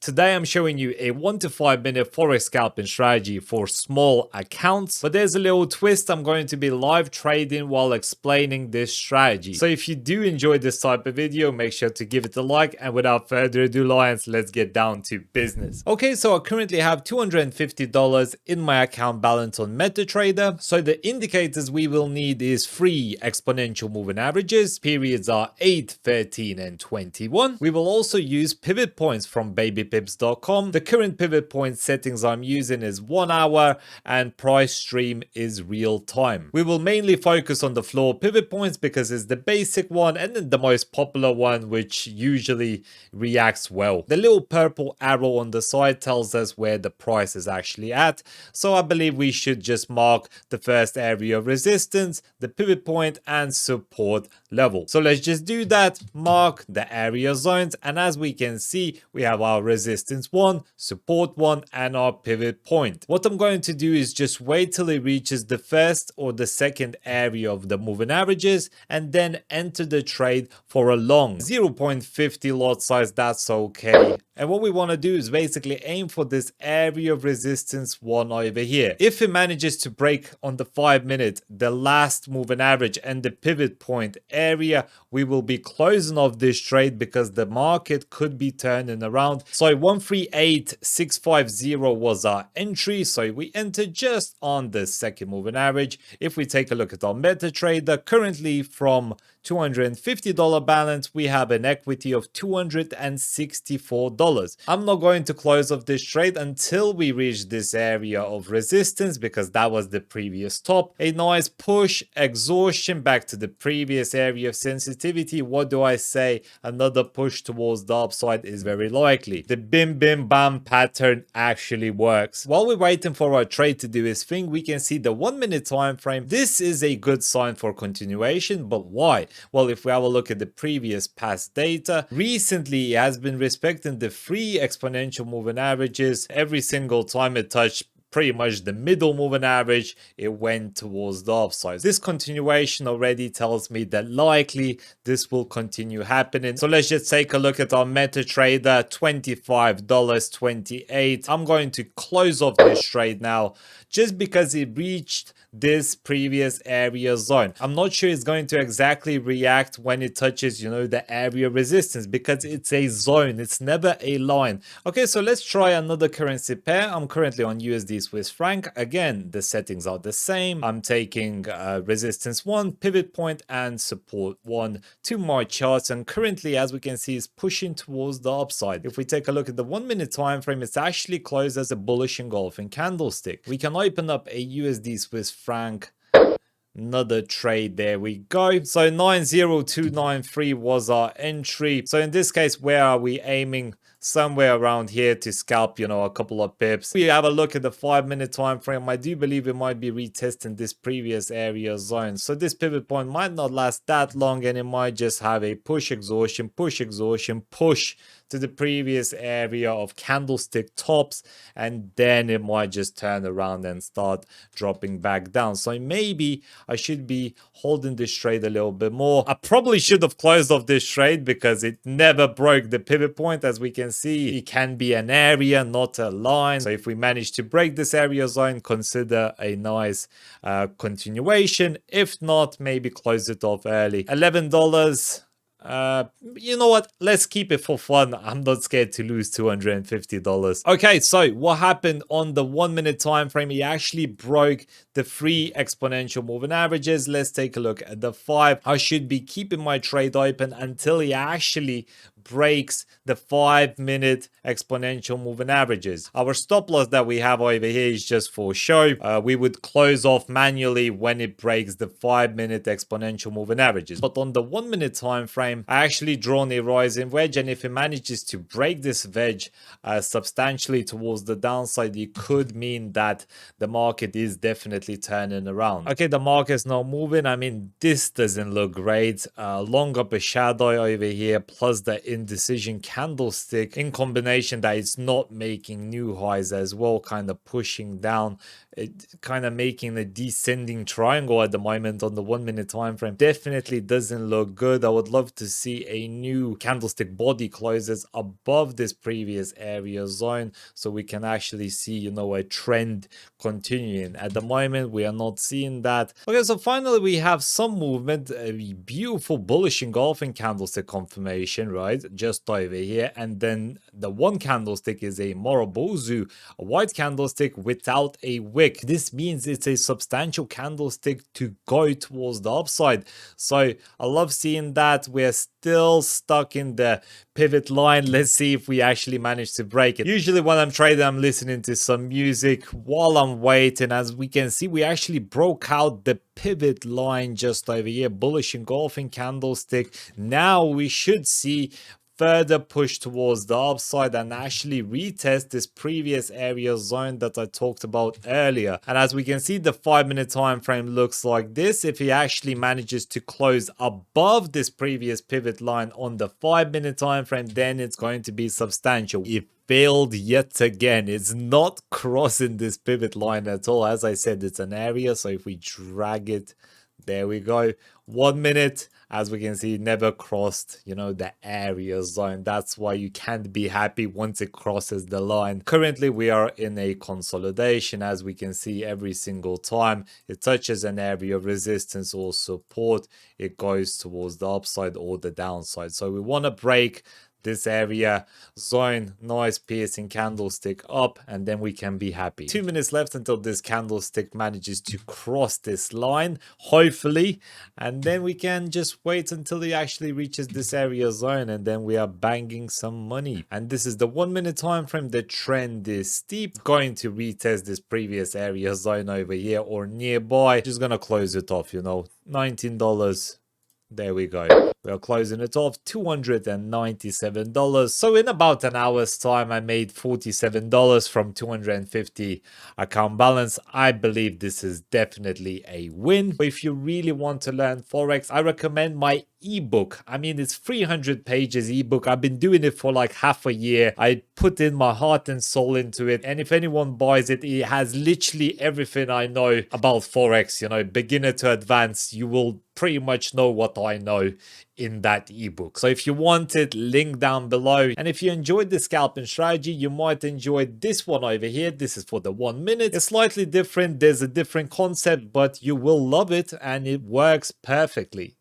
Today I'm showing you a 1 to 5 minute forex scalping strategy for small accounts, but there's a little twist. I'm going to be live trading while explaining this strategy. So if you do enjoy this type of video, make sure to give it a like, and without further ado, Lions, let's get down to business. Okay, so I currently have $250 in my account balance on MetaTrader. So the indicators we will need is 3 exponential moving averages. Periods are 8, 13 and 21. We will also use pivot points from babypips.com. The current pivot point settings I'm using is 1 hour and price stream is real time. We will mainly focus on the floor pivot points because it's the basic one and then the most popular one, which usually reacts well. The little purple arrow on the side tells us where the price is actually at. So I believe we should just mark the first area of resistance, the pivot point and support level. So let's just do that, mark the area zones, and as we can see, we have our resistance 1, support 1 and our pivot point. What I'm going to do is just wait till it reaches the first or the second area of the moving averages and then enter the trade for a long 0.50 lot size. That's okay. And what we want to do is basically aim for this area of resistance 1 over here. If it manages to break on the 5 minute, the last moving average and the pivot point area, we will be closing off this trade because the market could be turning around. So 138650 was our entry. So we entered just on the second moving average. If we take a look at our MetaTrader, currently from $250 balance, we have an equity of $264. I'm not going to close off this trade until we reach this area of resistance because that was the previous top. A nice push, exhaustion back to the previous area of sensitivity. What do I say? Another push towards the upside is very likely. The bim bim bam pattern actually works. While we're waiting for our trade to do its thing, we can see the 1 minute time frame. This is a good sign for continuation, but why? Well, if we have a look at the previous past data, recently it has been respecting the 3 exponential moving averages. Every single time it touched pretty much the middle moving average, it went towards the upside. This continuation already tells me that likely this will continue happening. So let's just take a look at our MetaTrader, $25.28. I'm going to close off this trade now just because it reached this previous area zone. I'm not sure it's going to exactly react when it touches, the area resistance because it's a zone. It's never a line. Okay, so let's try another currency pair. I'm currently on USD Swiss franc. Again, the settings are the same. I'm taking resistance 1, pivot point and support 1 to my charts, and currently, as we can see, is pushing towards the upside. If we take a look at the 1 minute time frame, it's actually closed as a bullish engulfing candlestick. We can open up a USD Swiss franc, another trade. There we go. So 90293 was our entry. So in this case, where are we aiming? Somewhere around here to scalp, a couple of pips. We have a look at the 5 minute time frame. I do believe it might be retesting this previous area zone. So this pivot point might not last that long and it might just have a push exhaustion, push to the previous area of candlestick tops, and then it might just turn around and start dropping back down. So maybe I should be holding this trade a little bit more. I probably should have closed off this trade because it never broke the pivot point. As we can see, it can be an area, not a line. So if we manage to break this area zone, consider a nice continuation. If not, maybe close it off early. $11. You know what? Let's keep it for fun. I'm not scared to lose $250. Okay, so what happened on the 1 minute time frame? He actually broke the 3 exponential moving averages. Let's take a look at the 5. I should be keeping my trade open until he actually breaks the 5 minute exponential moving averages. Our stop loss that we have over here is just for show. We would close off manually when it breaks the 5 minute exponential moving averages. But on the 1 minute time frame, I actually drawn a rising wedge, and if it manages to break this wedge substantially towards the downside, it could mean that the market is definitely turning around. Okay, the market's not moving. I mean, this doesn't look great. Long up a shadow over here, plus the indecision candlestick in combination that it's not making new highs as well, kind of pushing down. it kind of making a descending triangle at the moment on the 1 minute time frame. Definitely doesn't look good. I would love to see a new candlestick body closes above this previous area zone so we can actually see, you know, a trend continuing. At the moment, we are not seeing that. Okay, so finally we have some movement, a beautiful bullish engulfing candlestick confirmation, right? Just over here. And then the one candlestick is a Morobozu, a white candlestick without a wick. This means it's a substantial candlestick to go towards the upside. So I love seeing that. We're still stuck in the pivot line. Let's see if we actually manage to break it. Usually when I'm trading, I'm listening to some music while I'm waiting. As we can see, we actually broke out the pivot line just over here, bullish engulfing candlestick. Now we should see further push towards the upside and actually retest this previous area zone that I talked about earlier. And as we can see, the 5 minute time frame looks like this. If he actually manages to close above this previous pivot line on the 5 minute time frame, then it's going to be substantial. If failed yet again, it's not crossing this pivot line at all. As I said, it's an area, so if we drag it, there we go. 1 minute, as we can see, never crossed, you know, the area zone. That's why you can't be happy once it crosses the line. Currently, we are in a consolidation. As we can see, every single time it touches an area of resistance or support, it goes towards the upside or the downside. So we want to break this area zone, nice piercing candlestick up, and then we can be happy. 2 minutes left until this candlestick manages to cross this line, hopefully, and then we can just wait until it actually reaches this area zone, and then we are banging some money. And this is the 1 minute time frame. The trend is steep, going to retest this previous area zone over here or nearby. Just gonna close it off, you know, $19. There we go. We are closing it off, $297. So in about an hour's time, I made $47 from 250 account balance. I believe this is definitely a win. If you really want to learn Forex, I recommend my ebook. I mean, it's 300 pages ebook. I've been doing it for like half a year. I put in my heart and soul into it. And if anyone buys it, it has literally everything I know about Forex, you know, beginner to advanced. You will pretty much know what I know in that ebook. So if you want it, link down below. And if you enjoyed the scalping strategy, you might enjoy this one over here. This is for the 1 minute. It's slightly different. There's a different concept, but you will love it and it works perfectly.